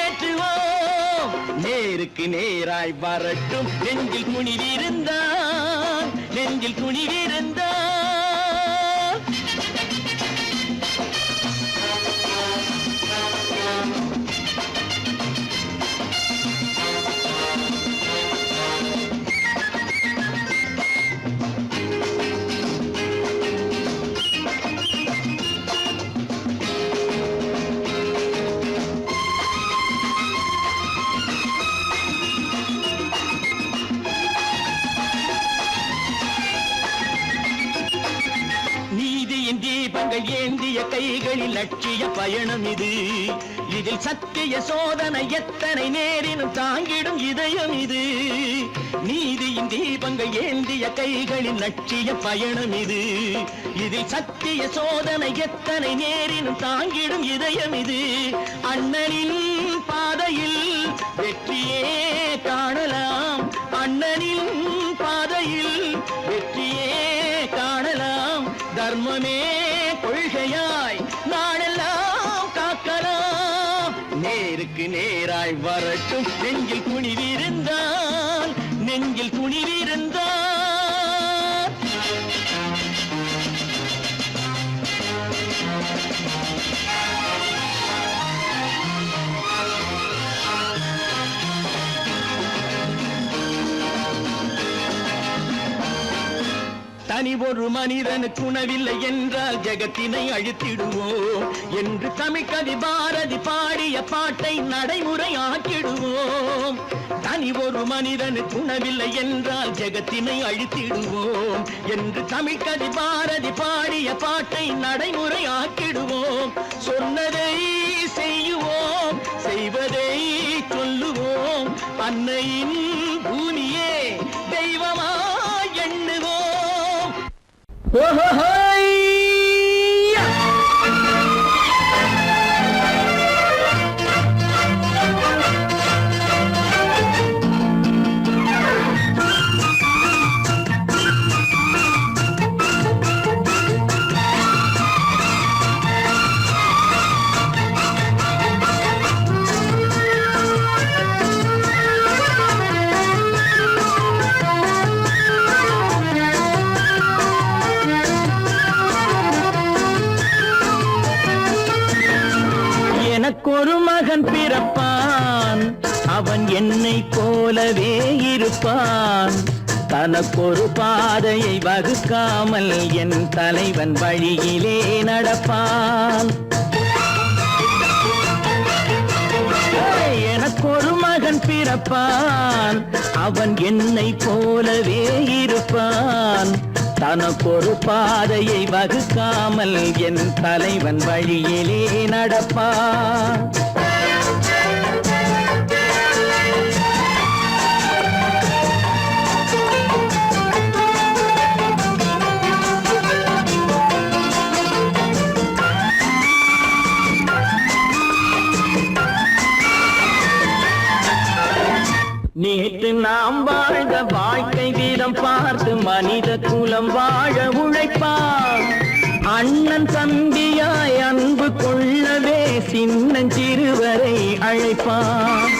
ஏற்றுவோம் நேருக்கு நேராய் வரட்டும் நெஞ்சில் துணிவிருந்தால் நெஞ்சில் துணிவிருந்தால் தீபங்கள் ஏந்திய கைகளில் லட்சிய பயணம் இது இதில் சத்திய சோதனை எத்தனை நேரினும் தாங்கிடும் இதயம் இது நீதியின் தீபங்கள் ஏந்திய கைகளில் லட்சிய பயணம் இது இதில் சத்திய சோதனை எத்தனை நேரினும் தாங்கிடும் இதயம் இது அண்ணனின் பாதையில் வெற்றியே காணலாம் அண்ணனின் பாதை தர்மமே கொள்கையாய் நாடெல்லாம் காக்கலாம். நேருக்கு நேராய் வரட்டும் நெஞ்சில் துணிவிருந்தான், நெஞ்சில் துணிவிருந்தான். தனி ஒரு மனிதனுக்கு உணவில்லை என்றால் ஜெகத்தினை அழித்திடுவோம் என்று தமிழ்கவி பாரதி பாடிய பாட்டை நடைமுறையாக்கிடுவோம். தனி ஒரு மனிதனுக்கு உணவில்லை என்றால் ஜெகத்தினை அழித்திடுவோம் என்று தமிழ்கவி பாரதி பாடிய பாட்டை நடைமுறையாக்கிடுவோம். சொன்னதை செய்யுவோம், செய்வதை சொல்லுவோம், அன்னையின் பூமியே தெய்வமா எண்ணுவோம். எனக்கொரு மகன் பிறப்பான், அவன் என்னை போலவே இருப்பான். தனக்கொரு பாதையை வகுக்காமல் என் தலைவன் வழியிலே நடப்பான். எனக்கொரு மகன் பிறப்பான், அவன் என்னை போலவே இருப்பான். தனக்கொரு பாதையை வகுக்காமல் என் தலைவன் வழியிலே நடப்பான். நேற்று நாம் வாழ்ந்த வாழ்க்கை வீதம் பார்த்து மனித குலம் வாழ உழைப்பான். அண்ணன் தம்பியாய் அன்பு கொள்ளவே சின்னஞ்சிறுவரை அழைப்பான்.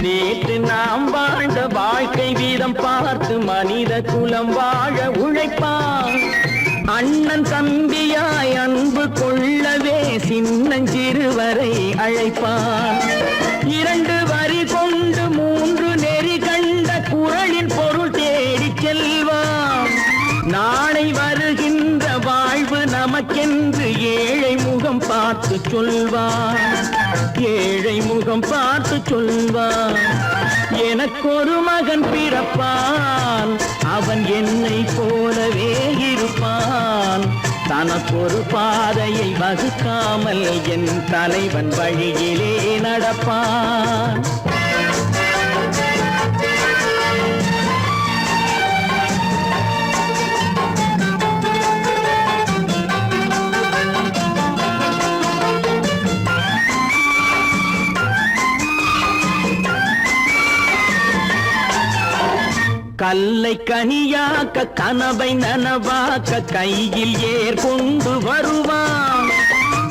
நேற்று நாம் வாழ்ந்த வாழ்க்கை வீதம் பார்த்து மனித குலம் வாழ உழைப்பான். அண்ணன் தம்பியாய் அன்பு கொள்ளவே சின்னஞ்சிறுவரை அழைப்பான். இரண்டு வரி கொண்டு மூன்று நெறி கண்ட குறளின் பொருள் தேடிச் செல்வான். நாளை வருகின்ற வாழ்வு நமக்கென்று ஏழை முகம் பார்த்து சொல்வான், ஏழை முகம் பார்த்து சொல்வான். எனக்கொரு மகன் பிறப்பான், அவன் என்னை போலவே இருப்பான். தனக்கொரு பாதையை வகுக்காமல் என் தலைவன் வழியிலே நடப்பான். கல்லை கனியாக்க கனவை நனவாக்க கையில் ஏற்கொண்டு வருவான்.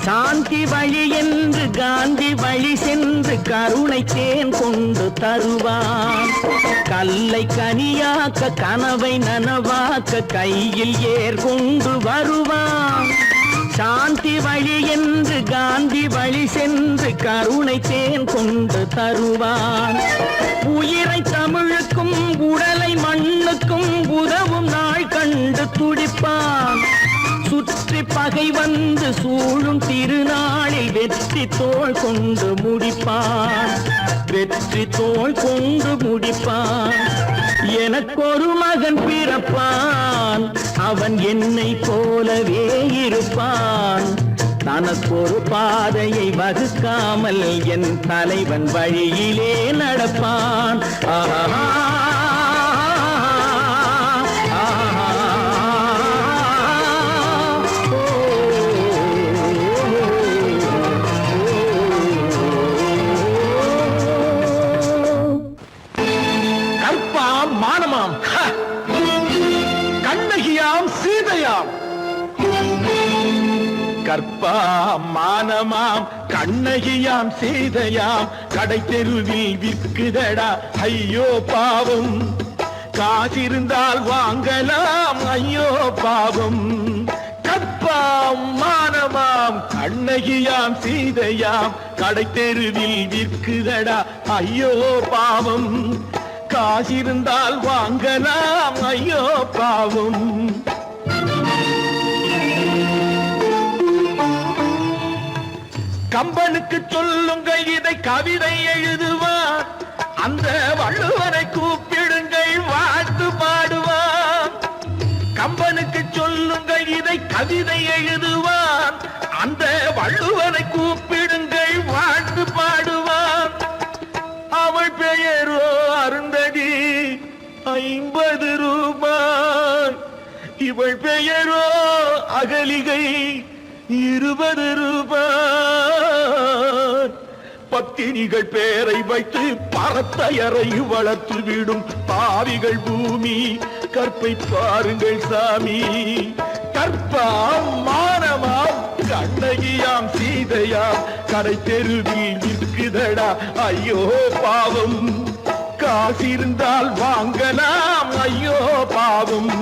சாந்தி வழி என்று காந்தி வழி சென்று கருணை தேன் கொண்டு தருவான். கல்லை கனியாக்க கனவை நனவாக்க கையில் ஏற்கொண்டு வருவான். சாந்தி வழி என்று காந்தி வழி சென்று கருணை தேன் கொண்டு தருவான். உயிரை தமிழுக்கும் உடலை மண்ணுக்கும் உதவும் நாள் கண்டு துடிப்பான். சுற்றி பகை வந்து சூழும் திருநாளில் வெற்றி தோள் கொண்டு முடிப்பான், வெற்றி தோள் கொண்டு முடிப்பான். எனக்கொரு மகன் பிறப்பான், அவன் என்னை போலவே இருப்பான். தனக்கொரு பாதையை வகுக்காமல் என் தலைவன் வழியிலே நடப்பான். ஆஹா கண்ணகியாம் சீதையாம் கற்பாம் மானமாம் கண்ணகியாம் சீதையாம் கடை தெருவில் விற்குதடா ஐயோ பாவம் காசிருந்தால் வாங்கலாம் ஐயோ பாவம் கற்பாம் மானமாம் கண்ணகியாம் சீதையாம் கடை தெருவில் விற்குதடா ஐயோ பாவம் காசிருந்தால் வாங்கலாம் ஐயோ பாவம் கம்பனுக்கு சொல்லுங்கள் இதை கவிதை எழுதுவார் அந்த வள்ளுவரை கூப்பிடுங்கள் வாழ்த்து பாடுவார் கம்பனுக்கு சொல்லுங்கள் இதை கவிதை எழுதுவார் அந்த வள்ளுவரை கூப்பிடுங்கள் வாழ்த்து பாடுவார் அவள் பெயரோ அருந்ததி 50 ரூபாய் இவள் பெயரோ அகலிகை 20 ரூபாய் பத்தினிகள் பேரை வைத்து பரத்தையரை வளர்த்து விடும் பாவிகள் பூமி கற்பை பாருங்கள் சாமி கற்பாம் மானமாம் கண்ணகியாம் சீதையாம் கடை தெருவில் விற்குதடா ஐயோ பாவம் காசிருந்தால் வாங்கலாம் ஐயோ பாவம்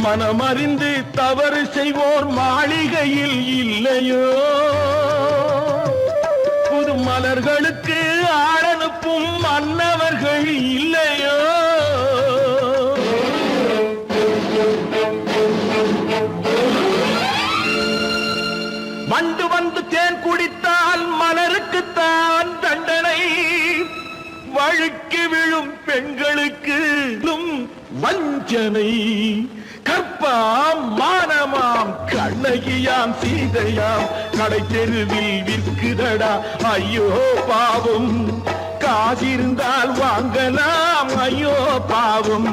மனமறிந்து தவறு செய்வோர் மாளிகையில் இல்லையோ புது மலர்களுக்கு ஆளனுப்பும் மன்னவர்கள் இல்லையோ வண்டு வந்து தேன் குடித்தால் மலருக்குத்தான் தண்டனை வழுக்கி விழும் பெண்களுக்கு வஞ்சனை கற்பாம் மானமாம் கண்ணகியாம் சீதையாம் கடை தெருவில் விற்குதடா ஐயோ பாவம் காசிருந்தால் வாங்கலாம் ஐயோ பாவம்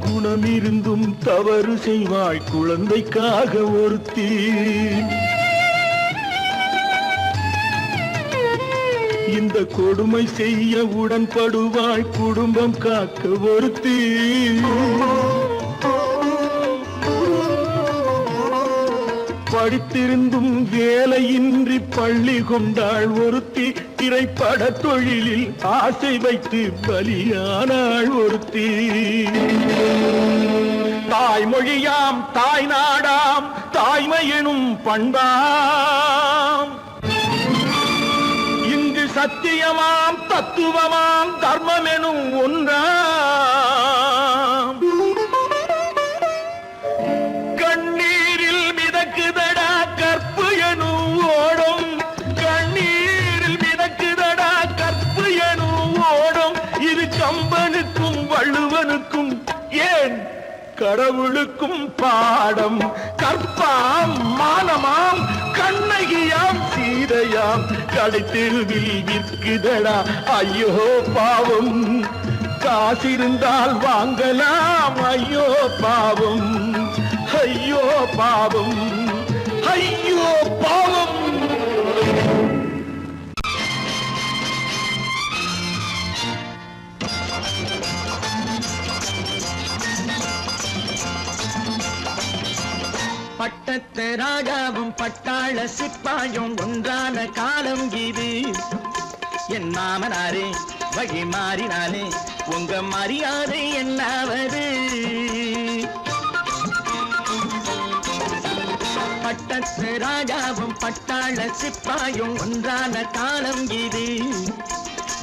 குணமிருந்தும் தவறு செய்வாய் குழந்தைக்காக ஒருத்தி இந்த கொடுமை செய்ய உடன்படுவாய் குடும்பம் காக்க ஒருத்தி படித்திருந்தும் வேலையின்றி பள்ளி கொண்டாள் ஒருத்தி திரைப்பட தொழிலில் ஆசை வைத்து பலியானாள் ஒருத்தி தாய்மொழியாம் தாய் நாடாம் தாய்மை எனும் பண்பாம் சத்தியமாம் தத்துவமாம் தர்மம் எனும் ஒன்றாம் கண்ணீரில் மிதக்குதடா கற்பு எனும் ஓடும் கண்ணீரில் மிதக்குதடா கற்பு எனும் ஓடும் இது கம்பனுக்கும் வள்ளுவனுக்கும் ஏன் கடவுளுக்கும் பாடம் கற்பாம் மானமாம் கண்ணகியாம் சீதையாம் கடை தெருவில் விற்குதடா ஐயோ பாவம் காசிருந்தால் வாங்கலாம் ஐயோ பாவம் ஐயோ பாவம் ஐயோ பாவம் பட்டத்து ராஜாவும் பட்டாள சிப்பாயும் ஒன்றான காலம் இது என் மாமனாரே வழி மாறினாலே உங்க மரியாதை என்னாவது பட்டத்து ராஜாவும் பட்டாள சிப்பாயும் ஒன்றான காலம் இது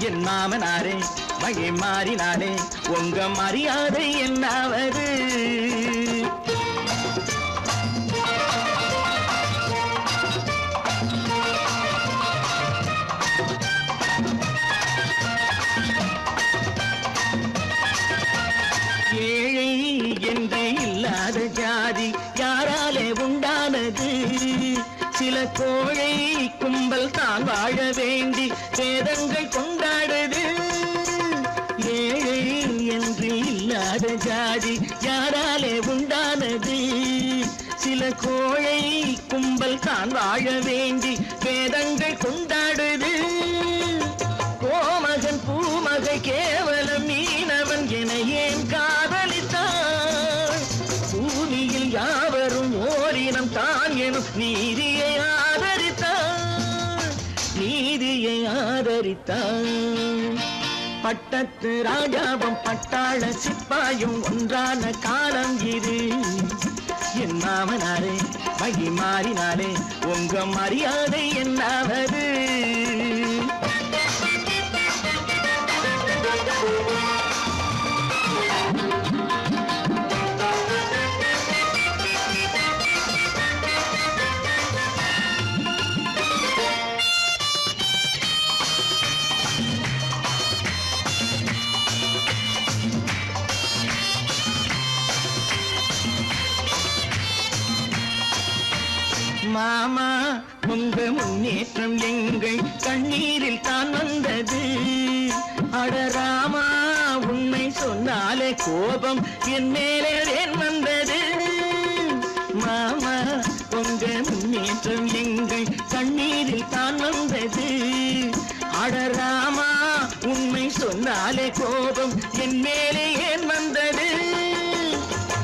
என் மாமனாரே வழி மாறினாலே உங்க மரியாதை என்னாவது ஜாதி யாராலே உண்டானது சில கோழை கும்பல் தான் வாழ வேண்டி வேதங்கள் கொண்டாடுது ஏழை என்று இல்லாத ஜாதி யாராலே உண்டானது சில கோழை கும்பல் தான் வாழ வேண்டி வேதங்கள் கொண்டாடுது. கோமகன் பூமகை கேவலம் மீனவன் என ஏன் காதலித்தான்? பூமியில் யாவரும் ஓரினம் தான் எனும் நீதியை ஆதரித்தான், நீதியை ஆதரித்தான். பட்டத்து ராஜாவும் பட்டாள சிப்பாயும் ஒன்றான காலம் இது. என் மாமனாரே வகி மாறினாரே உங்க மரியாதை என்னாவது? மாமா உங்க முன்னேற்றம் எங்கள் கண்ணீரில் தான் வந்தது. அடராமா உண்மை சொன்னாலே கோபம் என் மேலே ஏன் வந்தது? மாமா உங்க முன்னேற்றம் எங்கள் கண்ணீரில் தான் வந்தது. அடராமா உண்மை சொன்னாலே கோபம் என் மேலே ஏன் வந்தது?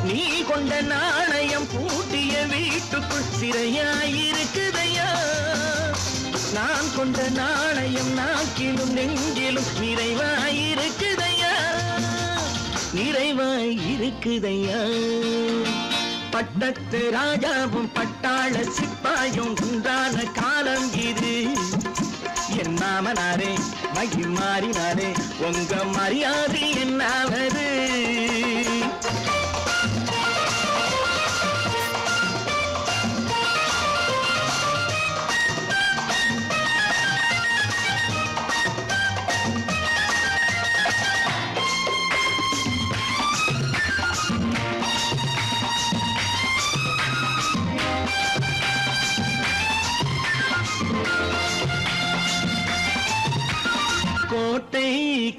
நீ கொண்ட நாணயம் பூட்டிய வீட்டுக்குள் சிறையாயிருக்குதையா? நான் கொண்ட நாணயம் நாக்கிலும் நெஞ்சிலும் நிறைவாயிருக்குதையா, நிறைவாயிருக்குதையா. பட்டத்து ராஜாவும் பட்டாள சிப்பாயும் உண்டான காலம் இது. என் மாமனாரே மகி மாறினாரே உங்க மரியாதை என்னாவது? கோட்டை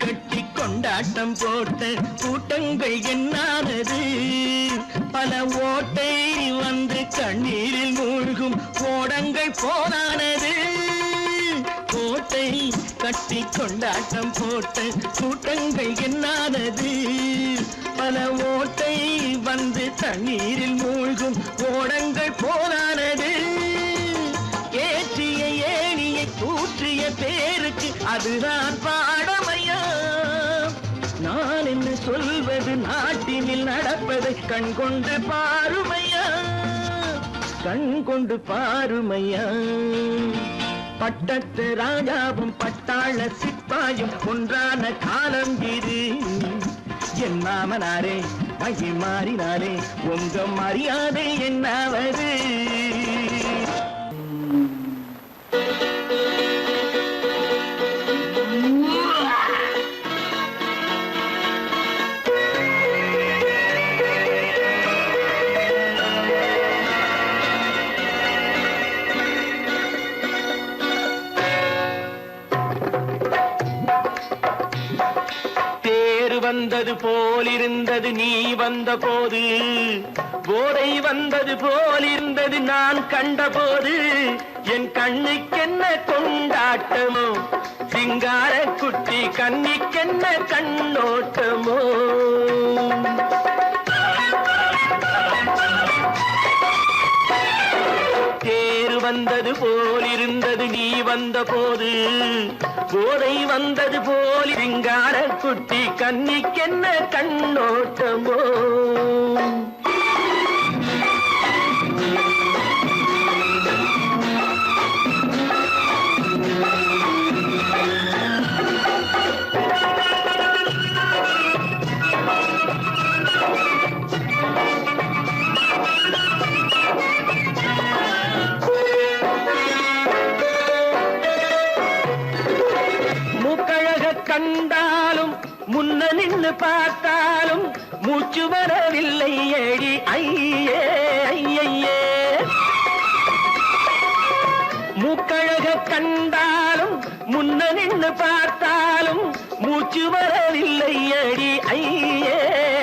கட்டி கொண்டாட்டம் போட்ட கூட்டங்கள் என்னானது? பல ஓட்டை வந்து கண்ணீரில் மூழ்கும் ஓடங்கள் போனானது. கோட்டை கட்டி கொண்டாட்டம் போட்ட கூட்டங்கள் என்னானது? பல ஓட்டை வந்து தண்ணீரில் மூழ்கும் ஓடங்கள் போனானது. ஏற்றிய ஏணியை தூற்றிய பேருக்கு அதுதான் பாடமையா? நான் என்ன சொல்வது? நாட்டினில் நடப்பதை கண் கொண்டு பாருமையா, கண் கொண்டு பாருமையா. பட்டத்து ராஜாவும் பட்டாள சிப்பாயும் ஒன்றான காலம் இது. என் மாமனாரே மகி மாறினாரே உங்க மரியாதை என்னாவது? வந்தது போலிருந்தது நீ வந்த போது, போதை வந்தது போலிருந்தது நான் கண்டபோது. என் கண்ணுக்கென்ன கொண்டாட்டமோ, சிங்கார குட்டி கண்ணிக்கென்ன கண்ணோட்டமோ. தேர் வந்தது போலிருந்தது நீ வந்த போது, போதை வந்தது போல் சிங்கார குட்டி கண்ணிக்கென்ன கண்ணோட்டமோ. கண்டாலும் முன்ன நின்று பார்த்தாலும் மூச்சு வரவில்லை ஏடி ஐயே ஐயே. மூக்கழக கண்டாலும் முன்ன நின்று பார்த்தாலும் மூச்சு வரவில்லை ஏடி ஐயே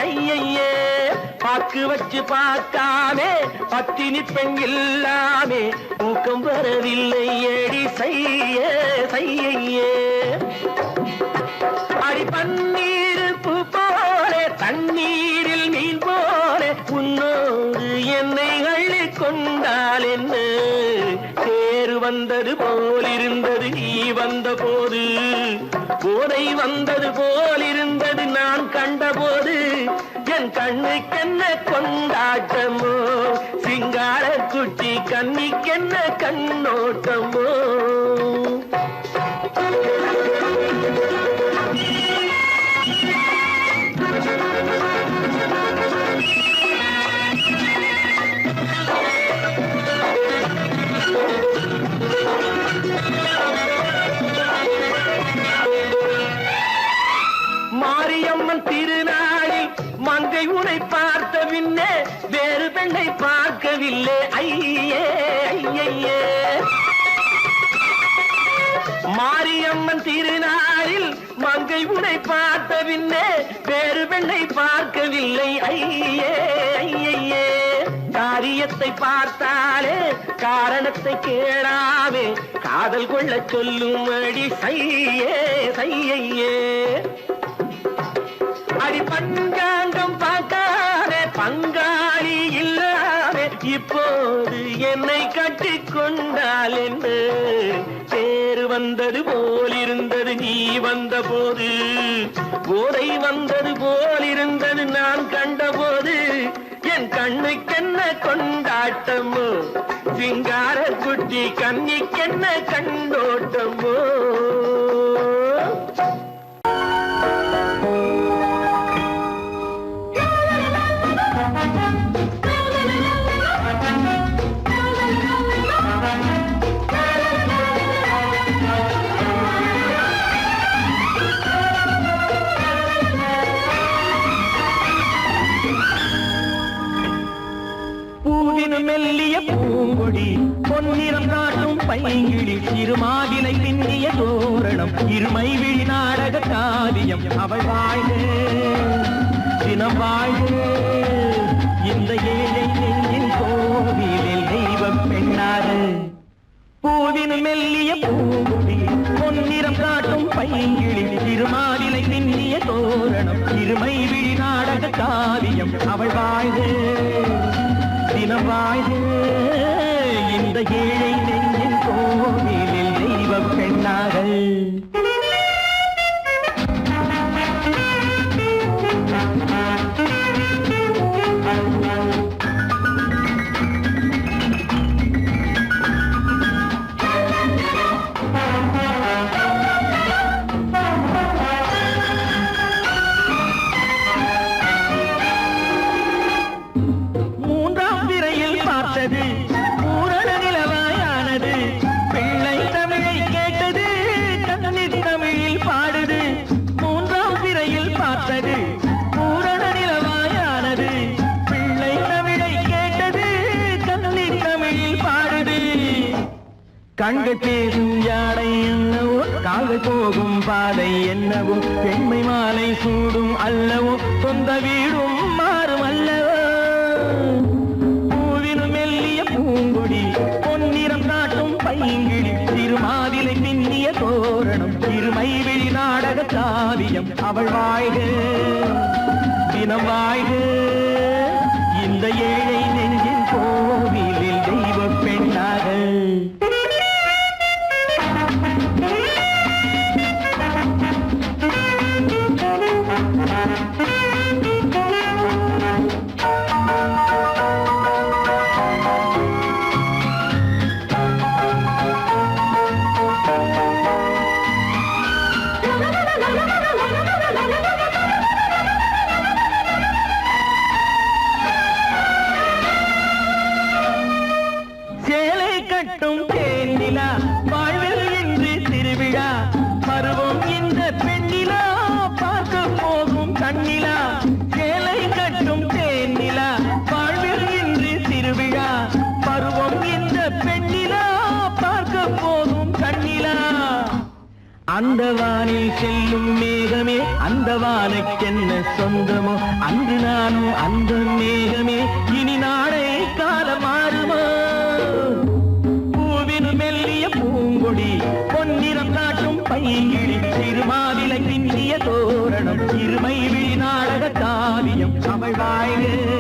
ஐயே. பாக்கு வச்சு பார்க்காமே பத்தினி பெண் இல்லாமே ஊக்கம் வரவில்லை ஏடி செய்ய செய்யே அடி பன்னீர் பூ போலே தண்ணீரில் மீன் போலே உன்னோடு என்னை அள்ளி கொண்டால் என்ன தேறு வந்தது போலிருந்தது நீ வந்த போது போதை வந்தது போலிருந்தது நான் கண்டபோது என் கண்ணுக்கென்ன கொண்டாட்டமோ சிங்கார குட்டி கண்ணிக்கென்ன கண்ணோட்டமோ மாரியம்மன் திருநாளில் மங்கை உனை பார்த்த பின்னே வேறு பெண்ணை பார்க்கவில்லை ஐயே ஐயே மாரியம்மன் திருநாளில் மங்கை உனை பார்த்த பின்னே வேறு பெண்ணை பார்க்கவில்லை ஐயே ஐயே காரியத்தை பார்த்தாலே காரணத்தை கேளாவே காதல் கொள்ள சொல்லும் அடி சையே சையே அடி பஞ்சாங்கம் பார்க்காதே பங்காளி இல்லாதே இப்போது என்னை கட்டி கொண்டால் என்ன தேறு வந்தது போலிருந்தது நீ வந்த போது போதை வந்தது போலிருந்தது நான் கண்டபோது என் கண்ணுக்கென்ன கொண்டாட்டமோ சிங்கார குட்டி கண்ணிக்கென்ன கண்டோட்டமோ மெல்லிய பூங்கொடி பொன்னிறம் காட்டும் பைங்கிழி திருமாவிலை பின்னிய தோரணம் இருமை விழி நாடக காவியம் அவள் வாழ்க தினம் வாழ்க இந்த ஏழை நெஞ்சின் கோவிலில் தெய்வம் பெண்ணாக பூவின் மெல்லிய பூங்கொடி பொன்னிறம் காட்டும் பைங்கிழி திருமாவிலை பின்னிய தோரணம் இருமை விழி நாடக காவியம் அவள் வாழ்க தினம் வாழ்க இந்த ஏழை நெஞ்சின் கோவிலில் தெய்வம் பெண்ணாக பூரண நிலவாயானது பிள்ளை தமிழை கேட்டது கண்ணீர் தமிழில் பாடுது மூன்றாம் பிறையில் பார்த்தது பூரண நிலவாயானது பிள்ளை தமிழை கேட்டது கண்ணீர் தமிழில் பாடுது கண்கள் பேசும் யானை என்னவோ கால்கள் போகும் பாதை என்னவோ பெண்மை மாலை சூடும் அல்லவோ சொந்த வீடும் மாறும் அல்லவோ பூங்கொடி பொன்னிறம் காட்டும் பைங்கிழி திருமாவிலை பின்னிய தோரணம் இருமை விழி நாடக காவியம் அவள் வாழ்க தினம் வாழ்க இந்த ஏழை நெஞ்சின் கோவிலில் தெய்வ பெண்ணாக அந்த வானில் செல்லும் மேகமே அந்த வானுக்கென்ன சொந்தமோ அன்று நானும் அந்த மேகமே இனி நாளை காலம் மாறுமோ பூவின் மெல்லிய பூங்கொடி பொன்னிறம் காட்டும் பைங்கிழி சிறுமாவிலை பின்னிய தோரணம் சிறுமை விழி நாடக காவியம் அவள் வாழ்க